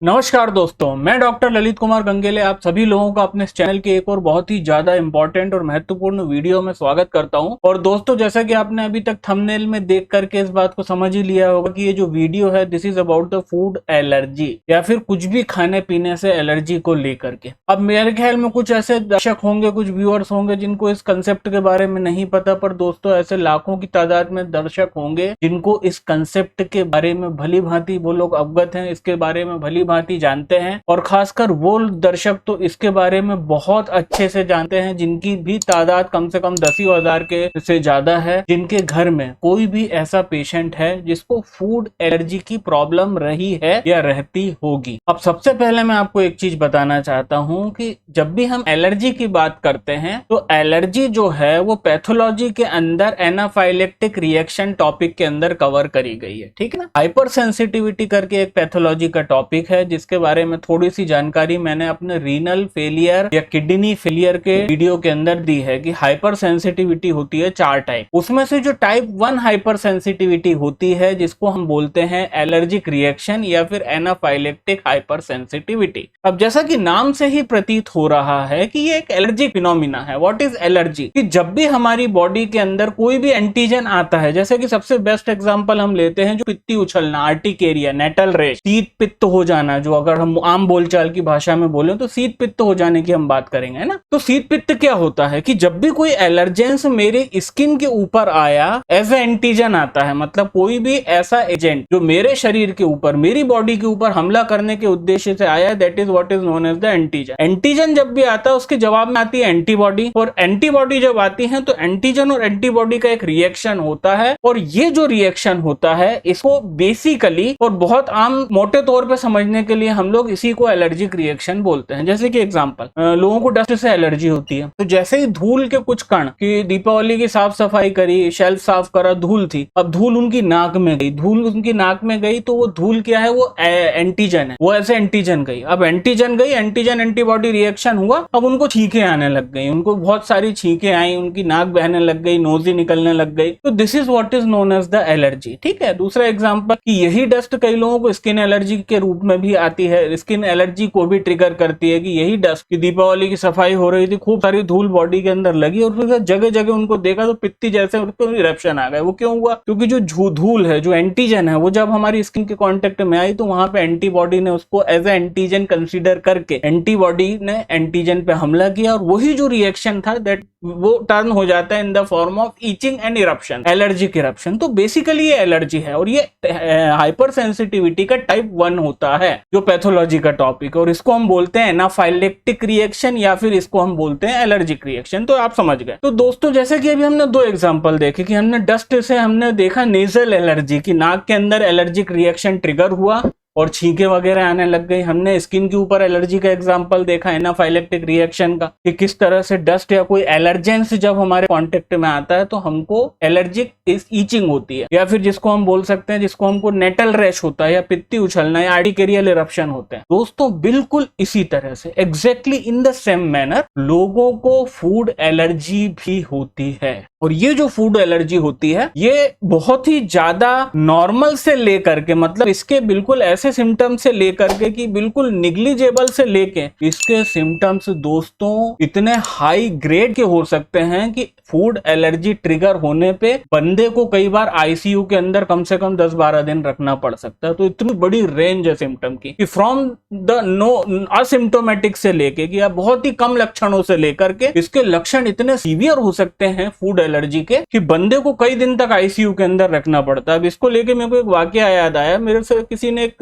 नमस्कार दोस्तों, मैं डॉक्टर ललित कुमार गंगेले आप सभी लोगों का अपने चैनल के एक और बहुत ही ज्यादा इंपॉर्टेंट और महत्वपूर्ण वीडियो में स्वागत करता हूं। और दोस्तों, जैसा कि आपने अभी तक थंबनेल में देख करके इस बात को समझ ही लिया होगा कि ये जो वीडियो है this is about the food allergy या फिर कुछ भी खाने पीने से एलर्जी को लेकर के। अब मेरे ख्याल में कुछ ऐसे दर्शक होंगे, कुछ व्यूअर्स होंगे जिनको इस कंसेप्ट के बारे में नहीं पता, पर दोस्तों ऐसे लाखों की तादाद में दर्शक होंगे जिनको इस कंसेप्ट के बारे में भली भांति वो लोग अवगत हैं, इसके बारे में भली भांति जानते हैं। और खासकर वो दर्शक तो इसके बारे में बहुत अच्छे से जानते हैं जिनकी भी तादाद कम से कम 10,000 के से ज्यादा है, जिनके घर में कोई भी ऐसा पेशेंट है जिसको फूड एलर्जी की प्रॉब्लम रही है या रहती होगी। अब सबसे पहले मैं आपको एक चीज बताना चाहता हूं कि जब भी हम एलर्जी की बात करते हैं तो एलर्जी जो है वो पैथोलॉजी के अंदर एनाफाइलेक्टिक रिएक्शन टॉपिक के अंदर कवर करी गई है, ठीक है ना। हाइपर सेंसिटिविटी करके एक पैथोलॉजी का टॉपिक है जिसके बारे में थोड़ी सी जानकारी मैंने अपने रीनल फेलियर या किडनी फेलियर के वीडियो के अंदर दी है कि हाइपर सेंसिटिविटी होती है 4 टाइप। उसमें से जो टाइप 1 हाइपर सेंसिटिविटी होती है जिसको हम बोलते हैं एलर्जिक रिएक्शन या फिर एनाफाइलेक्टिक हाइपर सेंसिटिविटी। अब जैसा कि नाम से ही प्रतीत हो रहा है कि ये एक एलर्जी फिनोमिना है। What is allergy? कि जब भी हमारी बॉडी के अंदर कोई भी एंटीजन आता है, जैसे कि सबसे बेस्ट एग्जांपल हम लेते हैं जो पित्ती उछलना, आर्टिकेरिया, नेटल रेश, शीत पित्त हो जाना, जो अगर हम आम बोलचाल की भाषा में बोले तो शीत पित्त हो जाने की हम बात करेंगे, है ना। तो शीत पित्त क्या होता है कि जब भी कोई एलर्जेंस मेरे स्किन के ऊपर आया एज ए एंटीजन आता है, मतलब कोई भी ऐसा एजेंट जो मेरे शरीर के ऊपर, मेरी बॉडी के ऊपर हमला करने के उद्देश्य से आया, that is what is known as the antigen. Antigen जब भी आता है उसके जवाब में आती है एंटीबॉडी, और एंटीबॉडी जब आती है तो एंटीजन और एंटीबॉडी का एक रिएक्शन होता है। और ये जो रिएक्शन होता है इसको बेसिकली और बहुत आम मोटे तौर पे समझने के लिए हम लोग इसी को एलर्जिक रिएक्शन बोलते हैं। जैसे कि एग्जांपल, लोगों को डस्ट से एलर्जी होती है, तो जैसे ही धूल के कुछ कण, कि दीपावली की साफ सफाई करी, शेल्फ साफ करा, धूल थी, अब धूल उनकी नाक में गई, धूल उनकी नाक में गई तो वो धूल क्या है, वो एंटीजन है, वो ऐसे एंटीजन गई। अब एंटीजन गई, एंटीजन एंटीबॉडी रिएक्शन हुआ, अब उनको छींकें आने लग गई, उनको बहुत सारी छींकें आई, उनकी नाक बहने लग गई, नोजी निकलने लग गई। तो this is what is known as the allergy, ठीक है। दूसरा एग्जांपल कि यही डस्ट कई लोगों को स्किन एलर्जी के रूप में भी आती है, स्किन एलर्जी को भी ट्रिगर करती है कि यही डस्ट, कि दीपावली की सफाई हो रही थी, खूब सारी धूल बॉडी के अंदर लगी और फिर जगह जगह उनको देखा तो पित्ती जैसे उनको इरप्शन आ गए। वो क्यों हुआ? क्योंकि जो धूल है, जो एंटीजन है, वो जब हमारी स्किन के कांटेक्ट में आई तो वहां पे एंटीबॉडी ने उसको एज ए एंटीजन कंसीडर करके एंटीबॉडी ने एंटीजन पे हमला किया, और वही जो रिएक्शन था दैट वो टर्न हो जाता है इन the form of itching and eruption, allergic eruption. तो बेसिकली ये एलर्जी है और ये हाइपर सेंसिटिविटी का टाइप 1 होता है जो पैथोलॉजी का टॉपिक है, और इसको हम बोलते हैं एनाफाइलेक्टिक रिएक्शन या फिर इसको हम बोलते हैं एलर्जिक रिएक्शन। तो आप समझ गए। तो दोस्तों, जैसे कि अभी हमने 2 एग्जांपल देखे कि हमने डस्ट से हमने देखा नेजल एलर्जी की, नाक के अंदर एलर्जिक रिएक्शन ट्रिगर हुआ और छींके वगैरह आने लग गई। हमने स्किन के ऊपर एलर्जी का एग्जांपल देखा एनाफाइलेक्टिक रिएक्शन का, कि किस तरह से डस्ट या कोई एलर्जेंस जब हमारे कांटेक्ट में आता है तो हमको एलर्जिक ईचिंग होती है, या फिर जिसको हम बोल सकते हैं, जिसको हमको नेटल रैश होता है या पित्ती उछलना या आर्टिकेरियल इरप्शन होते हैं। दोस्तों, बिल्कुल इसी तरह से exactly in the same manner लोगों को फूड एलर्जी भी होती है। और ये जो फूड एलर्जी होती है ये बहुत ही ज्यादा नॉर्मल से लेकर के, मतलब इसके बिल्कुल ऐसे सिम्टम्स से लेकर के कि बिल्कुल निग्लिजेबल से लेके इसके सिम्टम्स दोस्तों इतने हाई ग्रेड के हो सकते हैं कि फूड एलर्जी ट्रिगर होने पे बंदे को कई बार आईसीयू के अंदर कम से कम 10-12 दिन रखना पड़ सकता है। तो इतनी बड़ी रेंज है सिम्टम की कि फ्रॉम द नो असिम्टोमेटिक से लेके कि आप बहुत ही कम लक्षणों से लेकर के इसके लक्षण इतने सीवियर हो सकते हैं फूड एलर्जी के कि बंदे को कई दिन तक आईसीयू के अंदर रखना पड़ता है। अब इसको लेके मेरे को एक वाकया याद आया, मेरे से किसी ने एक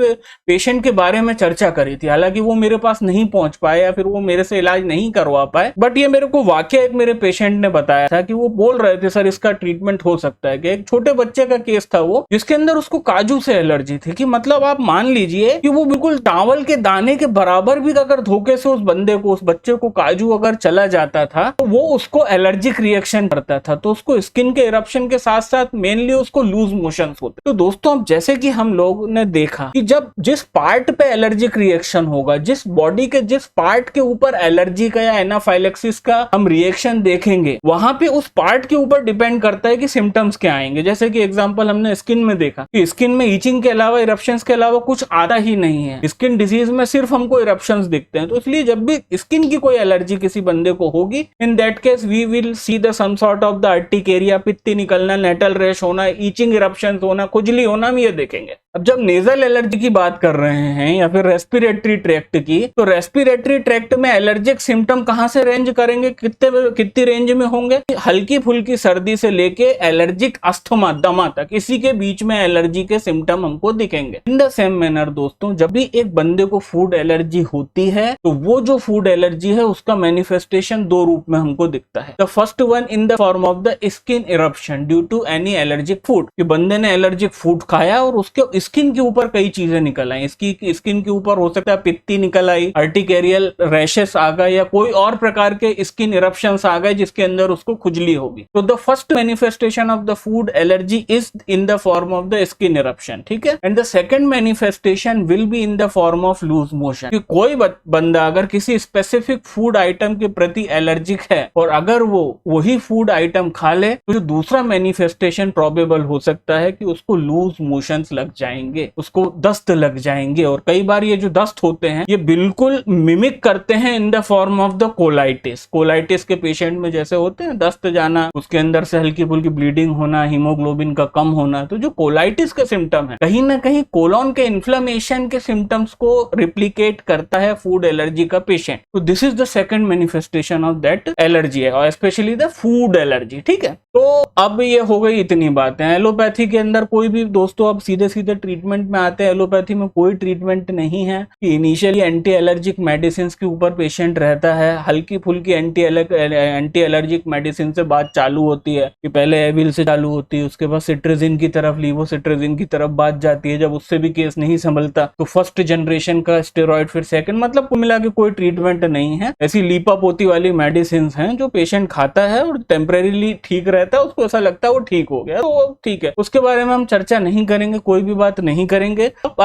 पेशेंट के बारे में चर्चा करी थी, हालांकि वो मेरे पास नहीं पहुंच पाए या फिर वो मेरे से इलाज नहीं करवा पाए, बट ये मेरे को वाकया एक मेरे पेशेंट ने बताया था कि वो बोल रहे थे सर इसका ट्रीटमेंट हो सकता है। कि एक छोटे बच्चे का केस था वो, जिसके अंदर उसको काजू से एलर्जी थी, कि मतलब आप मान लीजिए कि वो बिल्कुल चावल के दाने के बराबर भी अगर धोखे से उस बंदे को, उस बच्चे को काजू अगर चला जाता था तो वो उसको एलर्जिक रिएक्शन करता था। तो उसको स्किन के इरप्शन के साथ साथ मेनली उसको लूज मोशंस होते। तो दोस्तों अब जैसे कि हम लोग ने देखा कि जब जिस पार्ट पे एलर्जिक रिएक्शन होगा, जिस बॉडी के जिस पार्ट के ऊपर एलर्जी का या एनाफाइलेक्सिस का हम रिएक्शन देखेंगे, वहां पे उस पार्ट के ऊपर डिपेंड करता है कि सिम्टम्स क्या आएंगे। जैसे कि एग्जांपल हमने स्किन में देखा कि स्किन में ईचिंग के अलावा, इरप्शंस के अलावा कुछ आता ही नहीं है। स्किन डिजीज में सिर्फ हमको इरप्शंस दिखते हैं। तो इसलिए जब भी स्किन की कोई एलर्जी किसी बंदे को होगी, in that case we will see the some sort of the urticaria, पित्ती निकलना, नेटल रैश होना, ईचिंग इरप्शंस होना, खुजली होना, हम ये देखेंगे। अब जब नेजल एलर्जी की बात कर रहे हैं या फिर रेस्पिरेटरी ट्रैक्ट की, तो रेस्पिरेटरी ट्रैक्ट में एलर्जिक सिम्टम कहां से रेंज करेंगे, कितनी रेंज में होंगे? हल्की फुल्की सर्दी से लेके एलर्जिक अस्थमा, दमा तक, इसी के बीच में एलर्जी के सिम्टम हमको दिखेंगे। इन द सेम मैनर दोस्तों, जब भी एक बंदे को फूड एलर्जी होती है तो वो जो फूड एलर्जी है उसका मैनिफेस्टेशन दो रूप में हमको दिखता है। The first one in the form of the skin eruption due to any allergic food, कि बंदे ने एलर्जिक फूड खाया और उसके स्किन के ऊपर कई चीजें निकल आई। इसकी स्किन के ऊपर हो सकता है पित्ती निकल आई, अर्टिकेरियल रैशेस आ गए, या कोई और प्रकार के स्किन इरप्शंस आ गए जिसके अंदर उसको खुजली होगी। तो the first manifestation of the food allergy is in the form of the skin eruption, ठीक है। And the second manifestation will be in the form of loose motion, कि कोई बंदा अगर किसी स्पेसिफिक फूड आइटम के प्रति एलर्जिक है और अगर वो वही फूड आइटम खा ले, तो जो दूसरा मैनिफेस्टेशन प्रोबेबल हो सकता है कि उसको लूज मोशंस लग जाएंगे, उसको दस्त लग जाएंगे। और कई बार ये जो दस्त होते हैं ये बिल्कुल मिमिक करते हैं इन the form of the colitis. Colitis के पेशेंट में जैसे होते हैं दस्त जाना, उसके अंदर से हल्की फुल्की ब्लीडिंग होना, हीमोग्लोबिन का कम होना, तो जो कोलाइटिस का सिम्टम है कहीं ना कहीं कोलोन के इन्फ्लेमेशन के सिम्टम्स को रिप्लिकेट करता है फूड एलर्जी का पेशेंट। तो this is the second manifestation of that allergy है, और स्पेशली द फूड एलर्जी, ठीक है। तो अब ये हो गई इतनी बातें। एलोपैथी के अंदर कोई भी दोस्तों अब सीधे सीधे ट्रीटमेंट में आते हैं। एलोपैथी में कोई ट्रीटमेंट नहीं है कि इनिशियली एंटी एलर्जिक मेडिसिन के ऊपर पेशेंट रहता है, हल्की फुल्की एंटी एलर्जिक मेडिसिन से बात चालू होती है, कि पहले एविल से चालू होती है, उसके बाद सिट्राजिन की तरफ, लीवोसिट्राजिन की तरफ बात जाती है। जब उससे भी केस नहीं संभलता तो फर्स्ट जनरेशन का स्टेरॉइड, फिर सेकंड, मतलब कुल मिला के कोई ट्रीटमेंट नहीं है। ऐसी लीपापोती वाली मेडिसिन हैं जो पेशेंट खाता है और टेम्परेरीली ठीक रहता है, उसको ऐसा लगता है वो ठीक हो गया, तो ठीक है, उसके बारे में हम चर्चा नहीं करेंगे, कोई भी बात नहीं करेंगे। अब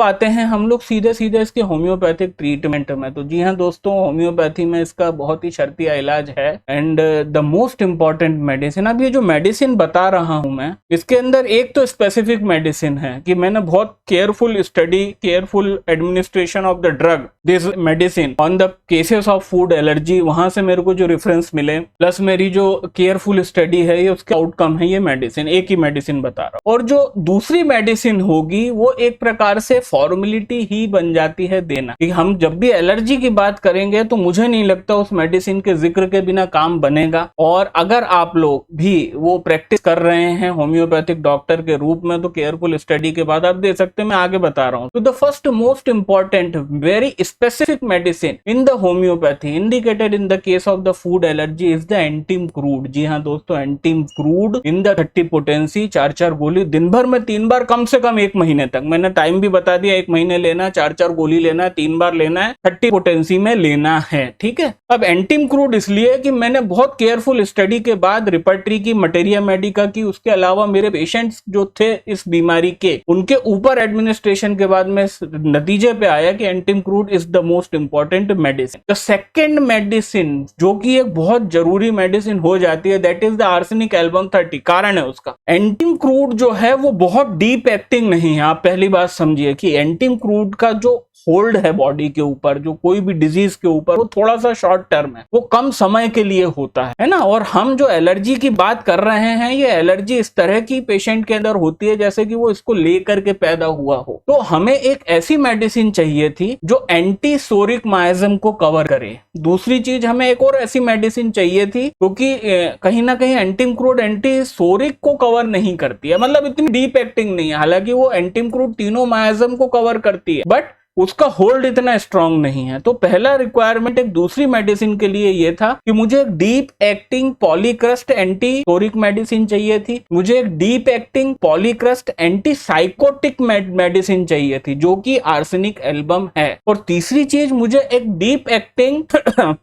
आते हैं हम लोग सीधे सीधे इसके होम्योपैथिक ट्रीटमेंट में। तो जी हाँ दोस्तों, होम्योपैथी में इसका बहुत ही शर्तिया इलाज है and the most important medicine. अब ये जो मेडिसिन बता रहा हूं मैं, इसके अंदर एक तो स्पेसिफिक मेडिसिन है कि मैंने बहुत careful study, careful administration of the drug this medicine on the cases of food allergy, वहां से मेरे को जो रेफरेंस मिले, प्लस मेरी जो केयरफुल स्टडी है, ये उसके आउटकम है ये मेडिसिन, एक ही मेडिसिन बता रहा हूं। और जो दूसरी मेडिसिन होगी वो एक प्रकार से फॉर्मेलिटी ही बन जाती है देना, कि हम जब भी एलर्जी की बात करेंगे तो मुझे नहीं लगता उस मेडिसिन के जिक्र के बिना काम बनेगा। और अगर आप लोग भी वो प्रैक्टिस कर रहे हैं होम्योपैथिक डॉक्टर के रूप में, तो केयरफुल स्टडी के बाद आप दे सकते हैं, मैं आगे बता रहा हूं। तो the first most important very specific medicine in the homoeopathy indicated in the case of the food allergy is the antim crude. जी हाँ दोस्तों, antim crude in the 30 potency, 4 गोली दिन भर में 3 बार, कम से कम 1 महीने तक। मैंने टाइम भी बता दिया, 1 महीने लेना, 4 गोली लेना है, 3 बार लेना है, 30 पोटेंसी में लेना है, ठीक है। अब एंटीम क्रूड इसलिए कि मैंने बहुत केयरफुल स्टडी के बाद रिपर्टरी की, मटेरिया मेडिका की, उसके अलावा मेरे पेशेंट्स जो थे इस बीमारी के, उनके ऊपर एडमिनिस्ट्रेशन के बाद में नतीजे पे आया कि एंटीम crude is the most important medicine. The second medicine जो कि एक बहुत जरूरी मेडिसिन हो जाती है, that is the arsenic album 30। कारण है उसका, एंटीम क्रूड जो है वो बहुत डीप एक्टिंग नहीं है। आप पहली बात समझिए कि एंटीम क्रूड का जो होल्ड है बॉडी के ऊपर, जो कोई भी डिजीज के ऊपर, वो थोड़ा सा शॉर्ट टर्म है, वो कम समय के लिए होता है ना। और हम जो एलर्जी की बात कर रहे हैं, ये एलर्जी इस तरह की पेशेंट के अंदर होती है जैसे कि वो इसको लेकर के पैदा हुआ हो। तो हमें एक ऐसी मेडिसिन चाहिए थी जो एंटी सोरिक माइजम को कवर करे। दूसरी चीज, हमें एक और ऐसी मेडिसिन चाहिए थी क्योंकि कहीं ना कहीं एंटीम क्रूड एंटी सोरिक को कवर नहीं करती है, मतलब इतनी डीप एक्टिंग नहीं है। हालांकि वो एंटीम क्रूड तीनों माइजम को कवर करती है, बट उसका होल्ड इतना स्ट्रांग नहीं है। तो पहला रिक्वायरमेंट एक दूसरी मेडिसिन के लिए ये था कि मुझे एक deep acting polycrest anti psoric medicine चाहिए थी, मुझे एक deep acting polycrest anti sycotic medicine चाहिए थी जो कि आर्सेनिक एल्बम है। और तीसरी चीज, मुझे एक डीप एक्टिंग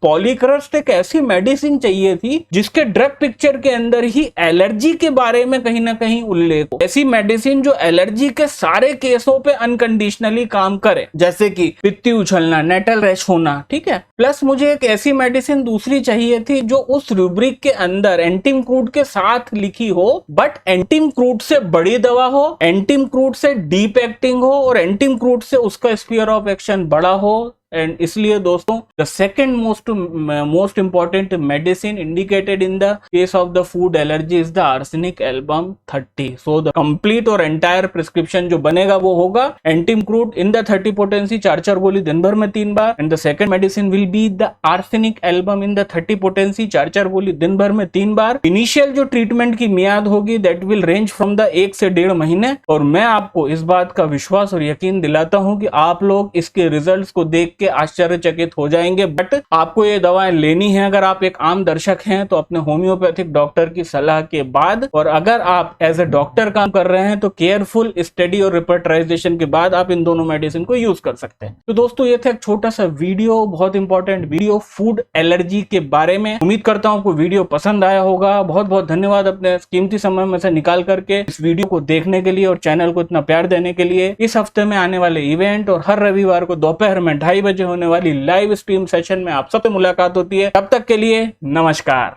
पॉलीक्रस्ट एक ऐसी मेडिसिन चाहिए थी जिसके ड्रग पिक्चर के अंदर ही एलर्जी के बारे में कहीं ना कहीं उल्लेख हो, ऐसी मेडिसिन जो एलर्जी के सारे केसों पे अनकंडीशनली काम करे, जैसे कि पित्ती उछलना, नेटल रैश होना, ठीक है। प्लस मुझे एक ऐसी मेडिसिन दूसरी चाहिए थी जो उस रूब्रिक के अंदर एंटिम क्रूड के साथ लिखी हो, बट एंटिम क्रूड से बड़ी दवा हो, एंटिम क्रूड से डीप एक्टिंग हो और एंटिम क्रूड से उसका स्फीयर ऑफ एक्शन बड़ा हो। एंड इसलिए दोस्तों the second most important medicine indicated in the case of the food allergy is the arsenic album 30। So the complete और एंटायर प्रिस्क्रिप्शन जो बनेगा वो होगा antim crude in the 30 potency 4 गोली दिन भर में 3 बार, and the second medicine will be the arsenic album in the 30 potency 4 गोली दिन भर में 3 बार। इनिशियल जो ट्रीटमेंट की मियाद होगी that will range from the 1 से 1.5 महीने। और मैं आपको इस बात का विश्वास और यकीन दिलाता हूं कि आप लोग इसके रिजल्ट्स को देख के आश्चर्यचकित हो जाएंगे। बट आपको ये दवाएं लेनी है अगर आप एक आम दर्शक हैं तो अपने होम्योपैथिक डॉक्टर की सलाह के बाद, और अगर आप एज ए डॉक्टर काम कर रहे हैं तो केयरफुल स्टडी और रिपर्टराइजेशन के बाद आप इन दोनों मेडिसिन को यूज कर सकते हैं। तो दोस्तों ये था एक छोटा सा वीडियो, बहुत इंपॉर्टेंट वीडियो फूड एलर्जी के बारे में। उम्मीद करता हूं आपको वीडियो पसंद आया होगा। बहुत बहुत धन्यवाद अपने कीमती समय में से निकाल करके इस वीडियो को देखने के लिए और चैनल को इतना प्यार देने के लिए। इस हफ्ते में आने वाले इवेंट और हर रविवार को दोपहर में 2:30 बजे होने वाली लाइव स्ट्रीम सेशन में आप सबसे मुलाकात होती है। तब तक के लिए नमस्कार।